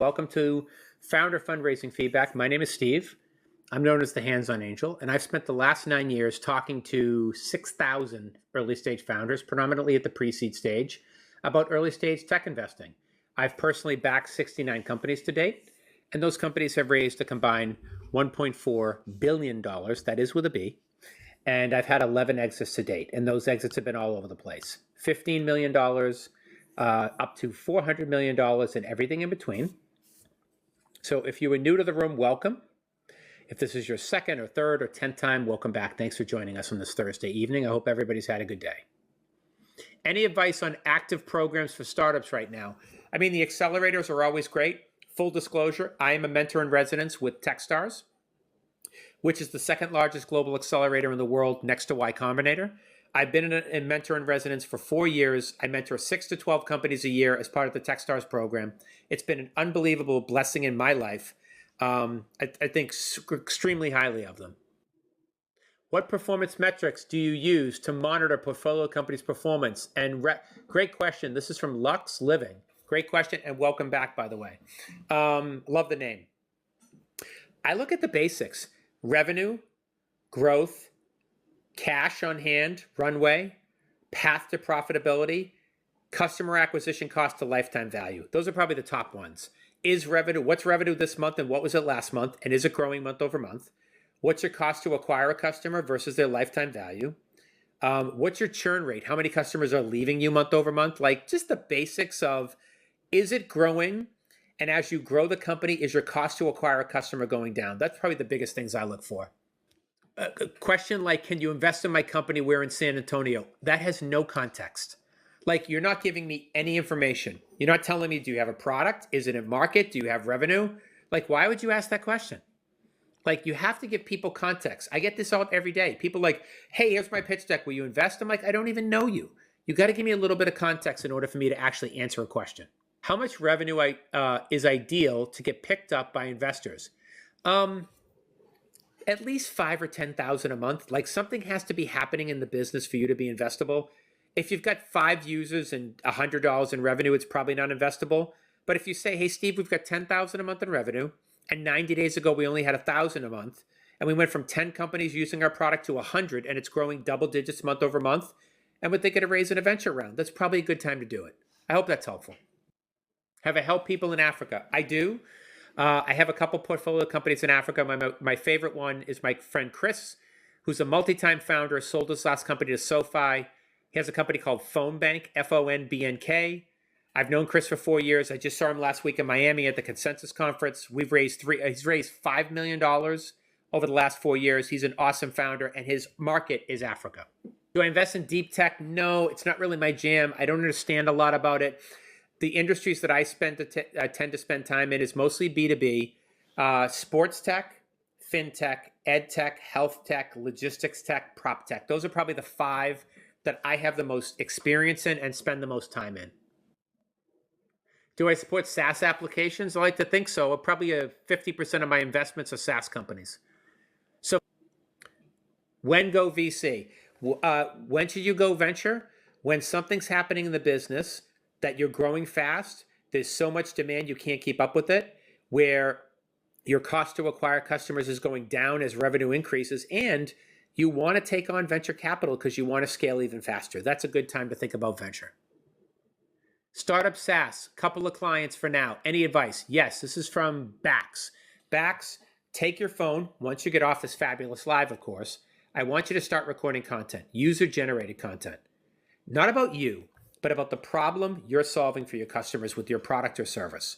Welcome to Founder Fundraising Feedback. My name is Steve. I'm known as the Hands-On Angel, and I've spent the last 9 years talking to 6,000 early stage founders, predominantly at the pre-seed stage, about early stage tech investing. I've personally backed 69 companies to date, and those companies have raised a combined $1.4 billion, that is with a B, and I've had 11 exits to date, and those exits have been all over the place. $15 million, up to $400 million, and everything in between. So if you were new to the room, welcome. If this is your second or third or 10th time, welcome back. Thanks for joining us on this Thursday evening. I hope everybody's had a good day. Any advice on active programs for startups right now? I mean, the accelerators are always great. Full disclosure, I am a mentor in residence with Techstars, which is the second largest global accelerator in the world next to Y Combinator. I've been a mentor in residence for 4 years. I mentor 6 to 12 companies a year as part of the Techstars program. It's been an unbelievable blessing in my life. I think extremely highly of them. What performance metrics do you use to monitor portfolio companies' performance? And great question. This is from Lux Living. Great question, and welcome back, by the way. Love the name. I look at the basics: revenue, growth, cash on hand, runway, path to profitability, customer acquisition cost to lifetime value. Those are probably the top ones. What's revenue this month and what was it last month? And is it growing month over month? What's your cost to acquire a customer versus their lifetime value? What's your churn rate? How many customers are leaving you month over month? Like just the basics of, is it growing? And as you grow the company, is your cost to acquire a customer going down? That's probably the biggest things I look for. A question like, can you invest in my company? We're in San Antonio. That has no context. Like, you're not giving me any information. You're not telling me, do you have a product? Is it in market? Do you have revenue? Like, why would you ask that question? Like, you have to give people context. I get this all every day. People like, hey, here's my pitch deck. Will you invest? I'm like, I don't even know you. You got to give me a little bit of context in order for me to actually answer a question. How much revenue is ideal to get picked up by investors? At least 5 or 10,000 a month. Like, something has to be happening in the business for you to be investable. If you've got 5 users and $100 in revenue, it's probably not investable. But if you say, hey, Steve, we've got 10,000 a month in revenue, and 90 days ago we only had 1,000 a month, and we went from 10 companies using our product to 100, and it's growing double digits month over month, and we're thinking of raising a venture round, that's probably a good time to do it. I hope that's helpful. Have I helped people in Africa? I do. I have a couple portfolio companies in Africa. My favorite one is my friend Chris, who's a multi-time founder, sold his last company to SoFi. He has a company called Fonbank, Fonbnk. I've known Chris for 4 years. I just saw him last week in Miami at the Consensus Conference. He's raised $5 million over the last 4 years. He's an awesome founder, and his market is Africa. Do I invest in deep tech? No, it's not really my jam. I don't understand a lot about it. The industries that I tend to spend time in is mostly B2B, sports tech, fintech, ed tech, health tech, logistics tech, prop tech. Those are probably the 5 that I have the most experience in and spend the most time in. Do I support SaaS applications? I like to think so. Probably 50% of my investments are SaaS companies. So when go VC? When should you go venture? When something's happening in the business that you're growing fast, there's so much demand you can't keep up with it, where your cost to acquire customers is going down as revenue increases, and you want to take on venture capital because you want to scale even faster. That's a good time to think about venture. Startup SaaS, couple of clients for now. Any advice? Yes, this is from Bax. Bax, take your phone, once you get off this fabulous live, of course, I want you to start recording content, user-generated content. Not about you, but about the problem you're solving for your customers with your product or service.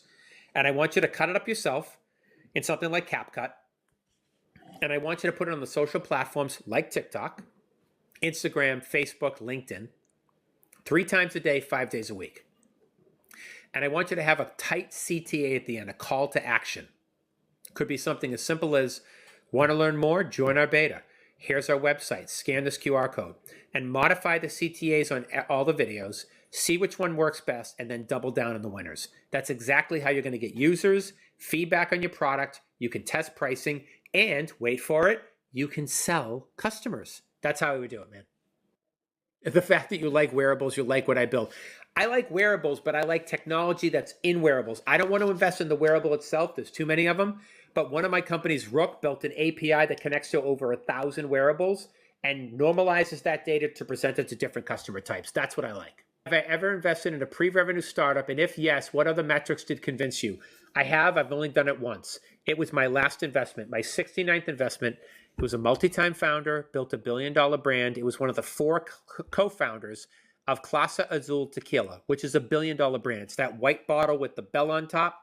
And I want you to cut it up yourself in something like CapCut. And I want you to put it on the social platforms like TikTok, Instagram, Facebook, LinkedIn, 3 times a day, 5 days a week. And I want you to have a tight CTA at the end, a call to action. Could be something as simple as, want to learn more? Join our beta. Here's our website. Scan this QR code. And modify the CTAs on all the videos. See which one works best, and then double down on the winners. That's exactly how you're going to get users, feedback on your product. You can test pricing, and wait for it, you can sell customers. That's how I would do it, man. The fact that you like wearables, you like what I build. I like wearables, but I like technology that's in wearables. I don't want to invest in the wearable itself. There's too many of them. But one of my companies, Rook, built an API that connects to over 1,000 wearables and normalizes that data to present it to different customer types. That's what I like. Have I ever invested in a pre-revenue startup? And if yes, what other metrics did convince you? I have. I've only done it once. It was my last investment, my 69th investment. It was a multi-time founder, built $1 billion brand. It was one of the four co-founders of Clase Azul Tequila, which is $1 billion brand. It's that white bottle with the bell on top.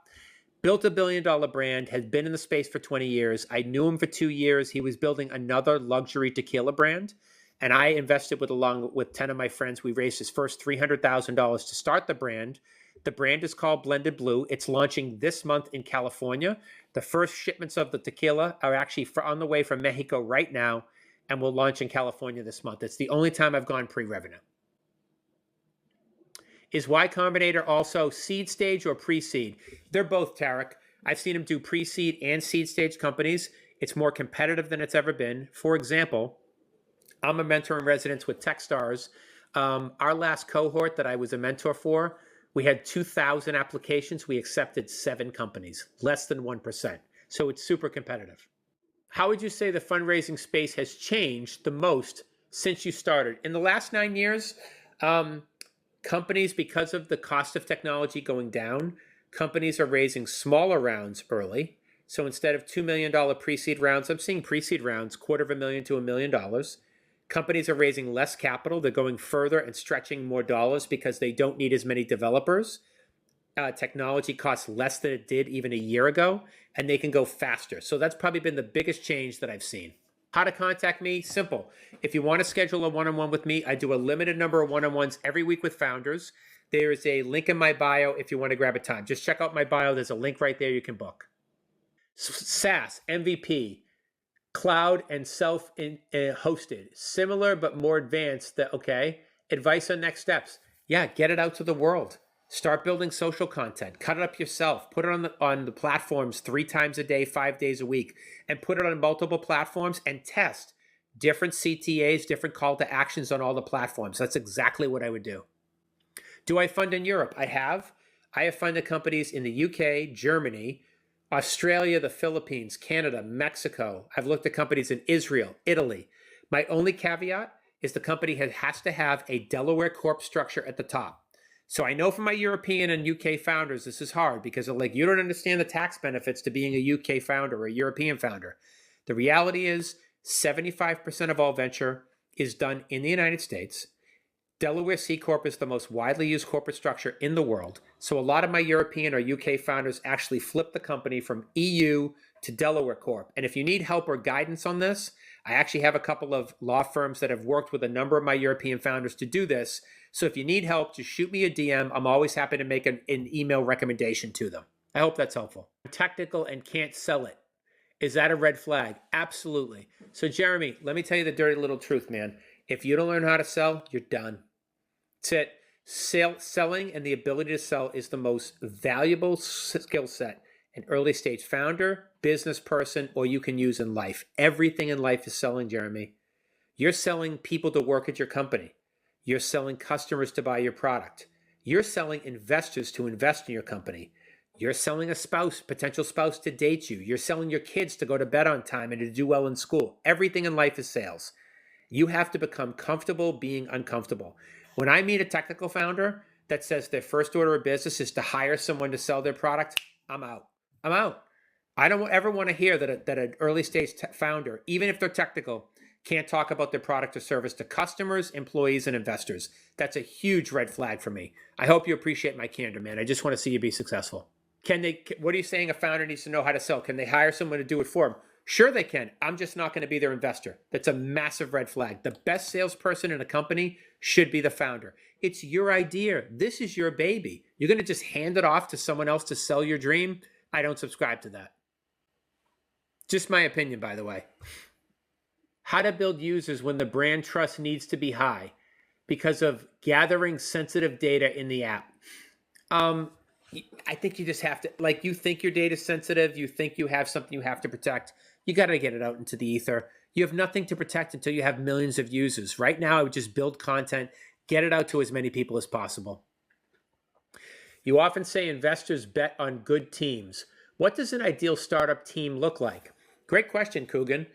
Built $1 billion brand, had been in the space for 20 years. I knew him for 2 years. He was building another luxury tequila brand. And I invested along with 10 of my friends. We raised his first $300,000 to start the brand. The brand is called Blended Blue. It's launching this month in California. The first shipments of the tequila are actually on the way from Mexico right now and will launch in California this month. It's the only time I've gone pre-revenue. Is Y Combinator also seed stage or pre-seed? They're both, Tarek. I've seen them do pre-seed and seed stage companies. It's more competitive than it's ever been. For example, I'm a mentor in residence with Techstars. Our last cohort that I was a mentor for, we had 2,000 applications. We accepted 7 companies, less than 1%. So it's super competitive. How would you say the fundraising space has changed the most since you started? In the last 9 years, companies, because of the cost of technology going down, companies are raising smaller rounds early. So instead of $2 million pre-seed rounds, I'm seeing pre-seed rounds, $250,000 to $1 million. Companies are raising less capital. They're going further and stretching more dollars because they don't need as many developers. Technology costs less than it did even a year ago, and they can go faster. So that's probably been the biggest change that I've seen. How to contact me? Simple. If you want to schedule a one-on-one with me, I do a limited number of one-on-ones every week with founders. There is a link in my bio if you want to grab a time. Just check out my bio. There's a link right there you can book. SaaS, MVP, cloud and self-hosted. Similar but more advanced. Okay. Advice on next steps. Yeah, get it out to the world. Start building social content. Cut it up yourself. Put it on the platforms 3 times a day, 5 days a week, and put it on multiple platforms and test different CTAs, different call to actions on all the platforms. That's exactly what I would do. Do I fund in Europe? I have. I have funded companies in the UK, Germany, Australia, the Philippines, Canada, Mexico. I've looked at companies in Israel, Italy. My only caveat is the company has to have a Delaware Corp structure at the top. So I know from my European and UK founders, this is hard because like, you don't understand the tax benefits to being a UK founder or a European founder. The reality is 75% of all venture is done in the United States. Delaware C Corp is the most widely used corporate structure in the world. So a lot of my European or UK founders actually flip the company from EU to Delaware Corp. And if you need help or guidance on this, I actually have a couple of law firms that have worked with a number of my European founders to do this. So if you need help, just shoot me a DM. I'm always happy to make an email recommendation to them. I hope that's helpful. Technical and can't sell it. Is that a red flag? Absolutely. So Jeremy, let me tell you the dirty little truth, man. If you don't learn how to sell, you're done. That's it. Selling and the ability to sell is the most valuable skill set an early stage founder, business person, or you can use in life. Everything in life is selling, Jeremy. You're selling people to work at your company. You're selling customers to buy your product. You're selling investors to invest in your company. You're selling a potential spouse to date you. You're selling your kids to go to bed on time and to do well in school. Everything in life is sales. You have to become comfortable being uncomfortable. When I meet a technical founder that says their first order of business is to hire someone to sell their product, I'm out. I'm out. I don't ever want to hear that an early stage founder, even if they're technical, can't talk about their product or service to customers, employees, and investors. That's a huge red flag for me. I hope you appreciate my candor, man. I just want to see you be successful. What are you saying a founder needs to know how to sell? Can they hire someone to do it for them? Sure they can. I'm just not going to be their investor. That's a massive red flag. The best salesperson in a company should be the founder. It's your idea. This is your baby. You're going to just hand it off to someone else to sell your dream? I don't subscribe to that. Just my opinion, by the way. How to build users when the brand trust needs to be high because of gathering sensitive data in the app. I think you just have to, like, you think your data is sensitive, you think you have something you have to protect, you got to get it out into the ether. You have nothing to protect until you have millions of users. Right now, I would just build content, get it out to as many people as possible. You often say investors bet on good teams. What does an ideal startup team look like? Great question, Coogan.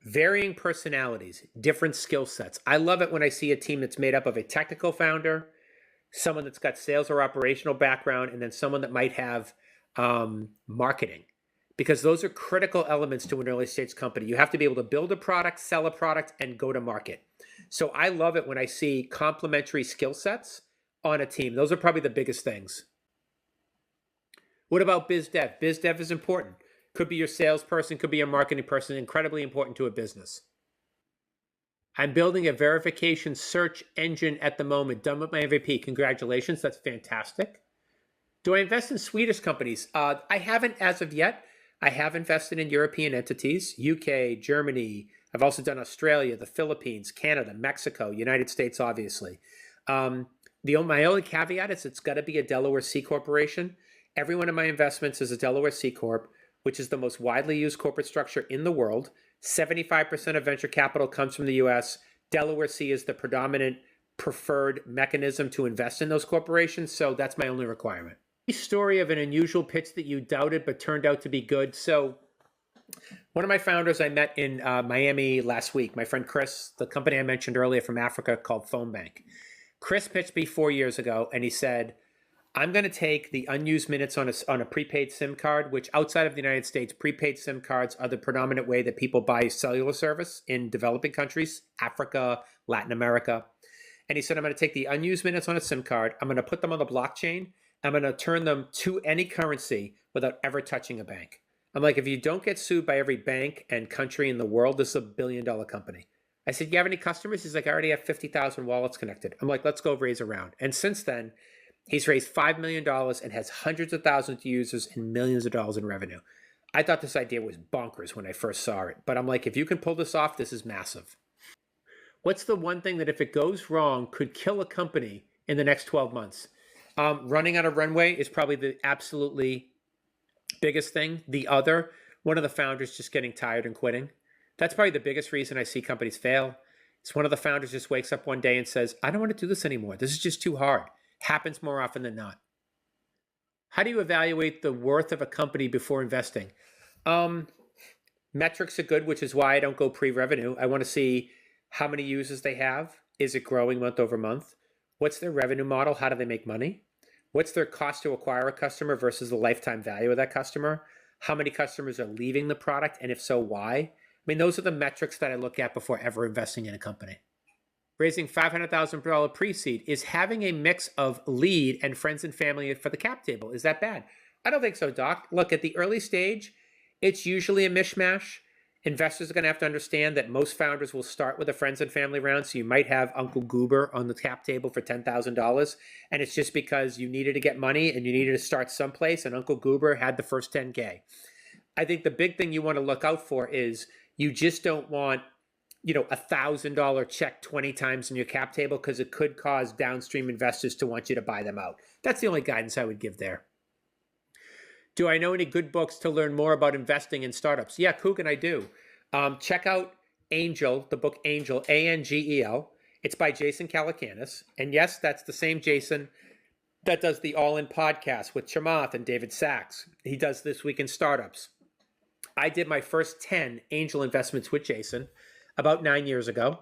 Varying personalities, different skill sets. I love it when I see a team that's made up of a technical founder, someone that's got sales or operational background, and then someone that might have marketing, because those are critical elements to an early stage company. You have to be able to build a product, sell a product, and go to market. So I love it when I see complementary skill sets on a team. Those are probably the biggest things. What about biz dev? Biz dev is important. Could be your salesperson, could be your marketing person, incredibly important to a business. I'm building a verification search engine at the moment, done with my MVP. Congratulations, that's fantastic. Do I invest in Swedish companies? I haven't as of yet. I have invested in European entities, UK, Germany. I've also done Australia, the Philippines, Canada, Mexico, United States, obviously. My only caveat is it's got to be a Delaware C corporation. Every one of my investments is a Delaware C corp, which is the most widely used corporate structure in the world. 75% of venture capital comes from the US. Delaware C is the predominant preferred mechanism to invest in those corporations, so that's my only requirement. Story of an unusual pitch that you doubted but turned out to be good. So one of my founders I met in Miami last week, my friend Chris, the company I mentioned earlier from Africa called Phone Bank. Chris pitched me 4 years ago, and he said, I'm going to take the unused minutes on a prepaid SIM card, which outside of the United States, prepaid SIM cards are the predominant way that people buy cellular service in developing countries, Africa, Latin America. And he said, I'm going to take the unused minutes on a SIM card. I'm going to put them on the blockchain. I'm going to turn them to any currency without ever touching a bank. I'm like, if you don't get sued by every bank and country in the world, this is a $1 billion company. I said, you have any customers? He's like, I already have 50,000 wallets connected. I'm like, let's go raise a round. And since then, he's raised $5 million and has hundreds of thousands of users and millions of dollars in revenue. I thought this idea was bonkers when I first saw it. But I'm like, if you can pull this off, this is massive. What's the one thing that if it goes wrong could kill a company in the next 12 months? Running out of runway is probably the absolutely biggest thing. The other, one of the founders just getting tired and quitting. That's probably the biggest reason I see companies fail. It's one of the founders just wakes up one day and says, I don't want to do this anymore. This is just too hard. Happens more often than not. How do you evaluate the worth of a company before investing? Metrics are good, which is why I don't go pre-revenue. I want to see how many users they have. Is it growing month over month? What's their revenue model? How do they make money? What's their cost to acquire a customer versus the lifetime value of that customer? How many customers are leaving the product? And if so, why? I mean, those are the metrics that I look at before ever investing in a company. Raising $500,000 pre-seed is having a mix of lead and friends and family for the cap table. Is that bad? I don't think so, Doc. Look, at the early stage, it's usually a mishmash. Investors are going to have to understand that most founders will start with a friends and family round. So you might have Uncle Goober on the cap table for $10,000. And it's just because you needed to get money and you needed to start someplace. And Uncle Goober had the first 10K. I think the big thing you want to look out for is you just don't want, $1,000 check 20 times in your cap table, because it could cause downstream investors to want you to buy them out. That's the only guidance I would give there. Do I know any good books to learn more about investing in startups? Yeah, Coogan, I do. Check out Angel, the book Angel, Angel. It's by Jason Calacanis. And yes, that's the same Jason that does the All In podcast with Chamath and David Sachs. He does This Week in Startups. I did my first 10 angel investments with Jason about 9 years ago.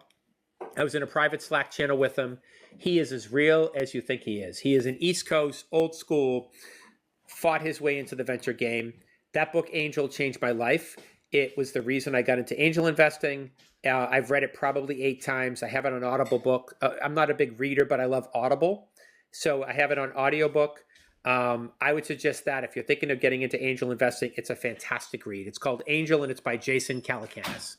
I was in a private Slack channel with him. He is as real as you think he is. He is an East Coast, old school, fought his way into the venture game. That book, Angel, changed my life. It was the reason I got into angel investing. I've read it probably 8 times. I have it on Audible book. I'm not a big reader, but I love Audible. So I have it on audiobook. I would suggest that if you're thinking of getting into angel investing, it's a fantastic read. It's called Angel, and it's by Jason Calacanis.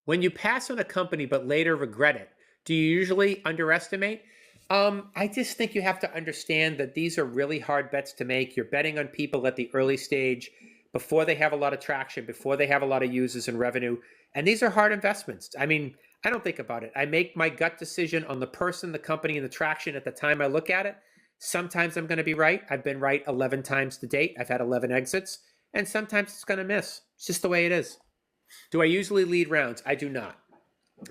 When you pass on a company but later regret it, do you usually underestimate? I just think you have to understand that these are really hard bets to make. You're betting on people at the early stage before they have a lot of traction, before they have a lot of users and revenue. And these are hard investments. I mean, I don't think about it. I make my gut decision on the person, the company, and the traction at the time I look at it. Sometimes I'm going to be right. I've been right 11 times to date. I've had 11 exits. And sometimes it's going to miss. It's just the way it is. Do I usually lead rounds? I do not.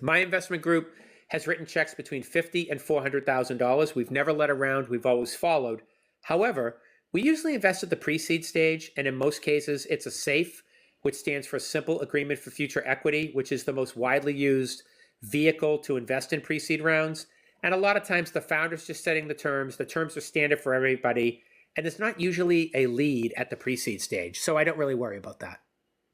My investment group has written checks between $50,000 and $400,000. We've never let around, we've always followed. However, we usually invest at the pre-seed stage, and in most cases, it's a SAFE, which stands for Simple Agreement for Future Equity, which is the most widely used vehicle to invest in pre-seed rounds. And a lot of times the founder's just setting the terms. The terms are standard for everybody, and there's not usually a lead at the pre-seed stage, so I don't really worry about that.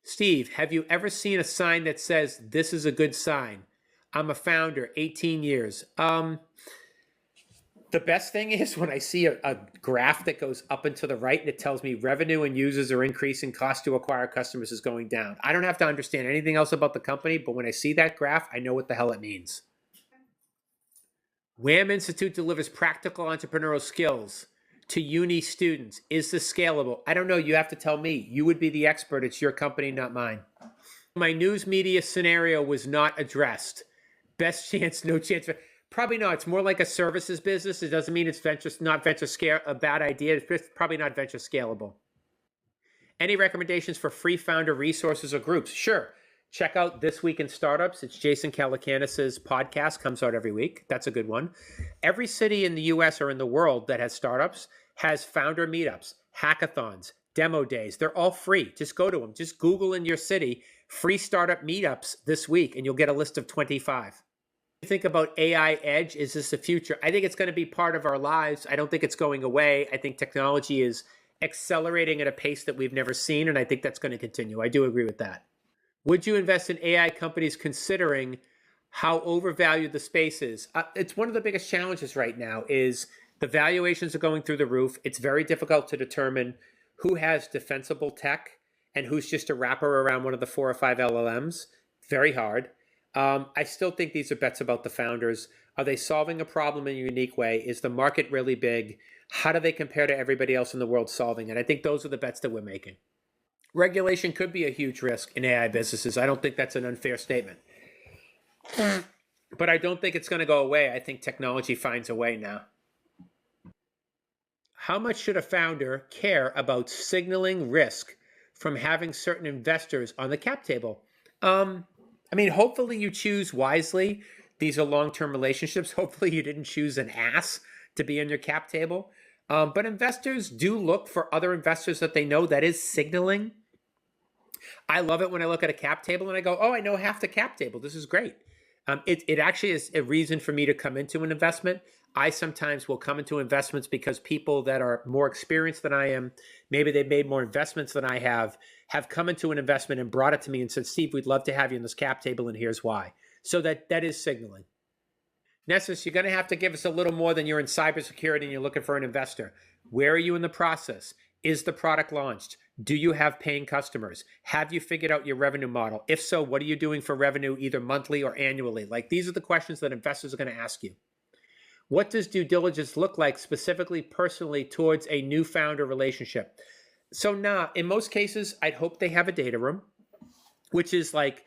Steve, have you ever seen a sign that says, "This is a good sign"? I'm a founder, 18 years. The best thing is when I see a graph that goes up and to the right and it tells me revenue and users are increasing, cost to acquire customers is going down. I don't have to understand anything else about the company, but when I see that graph, I know what the hell it means. WHAM Institute delivers practical entrepreneurial skills to uni students. Is this scalable? I don't know. You have to tell me. You would be the expert. It's your company, not mine. My news media scenario was not addressed. Best chance, no chance. Probably not. It's more like a services business. It doesn't mean it's not venture scale, a bad idea. It's probably not venture scalable. Any recommendations for free founder resources or groups? Sure. Check out This Week in Startups. It's Jason Calacanis's podcast, comes out every week. That's a good one. Every city in the US or in the world that has startups has founder meetups, hackathons, demo days. They're all free. Just go to them. Just Google in your city free startup meetups this week, and you'll get a list of 25. Think about AI edge. Is this the future? I think it's going to be part of our lives. I don't think it's going away. I think technology is accelerating at a pace that we've never seen, and I think that's going to continue. I do agree with that. Would you invest in AI companies considering how overvalued the space is? It's one of the biggest challenges right now is the valuations are going through the roof. It's very difficult to determine who has defensible tech and who's just a wrapper around one of the 4 or 5 LLMs. Very hard. I still think these are bets about the founders. Are they solving a problem in a unique way? Is the market really big? How do they compare to everybody else in the world solving it? I think those are the bets that we're making. Regulation could be a huge risk in AI businesses. I don't think that's an unfair statement. But I don't think it's going to go away. I think technology finds a way now. How much should a founder care about signaling risk from having certain investors on the cap table? Hopefully you choose wisely. These are long-term relationships. Hopefully you didn't choose an ass to be on your cap table. But investors do look for other investors that they know. That is signaling. I love it when I look at a cap table and I go, oh, I know half the cap table. This is great. It actually is a reason for me to come into an investment. I sometimes will come into investments because people that are more experienced than I am, maybe they've made more investments than I have come into an investment and brought it to me and said, Steve, we'd love to have you in this cap table and here's why. So that is signaling. Nessus, you're going to have to give us a little more than you're in cybersecurity and you're looking for an investor. Where are you in the process? Is the product launched? Do you have paying customers? Have you figured out your revenue model? If so, what are you doing for revenue, either monthly or annually? Like, these are the questions that investors are going to ask you. What does due diligence look like specifically, personally, towards a new founder relationship? So now, in most cases, I'd hope they have a data room, which is like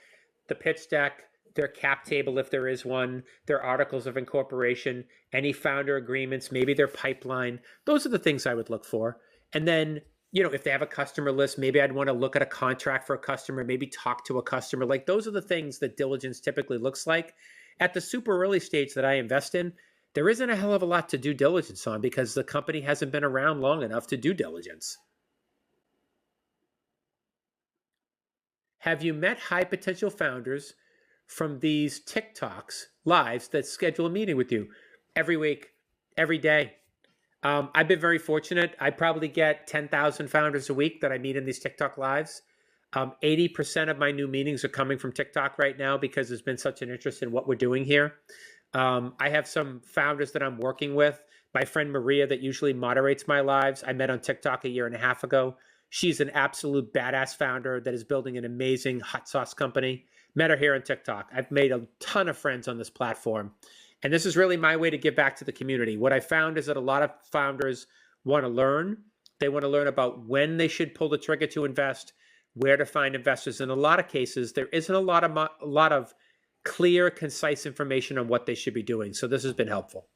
the pitch deck, their cap table, if there is one, their articles of incorporation, any founder agreements, maybe their pipeline. Those are the things I would look for. And then, if they have a customer list, maybe I'd want to look at a contract for a customer, maybe talk to a customer. Like, those are the things that diligence typically looks like. At the super early stage that I invest in, there isn't a hell of a lot to due diligence on because the company hasn't been around long enough to do diligence. Have you met high potential founders from these TikToks lives that schedule a meeting with you every week, every day? I've been very fortunate. I probably get 10,000 founders a week that I meet in these TikTok lives. 80% of my new meetings are coming from TikTok right now because there's been such an interest in what we're doing here. I have some founders that I'm working with. My friend Maria that usually moderates my lives, I met on TikTok 1.5 years ago. She's an absolute badass founder that is building an amazing hot sauce company. Met her here on TikTok. I've made a ton of friends on this platform. And this is really my way to give back to the community. What I found is that a lot of founders want to learn. They want to learn about when they should pull the trigger to invest, where to find investors. In a lot of cases, there isn't a lot of clear, concise information on what they should be doing. So this has been helpful.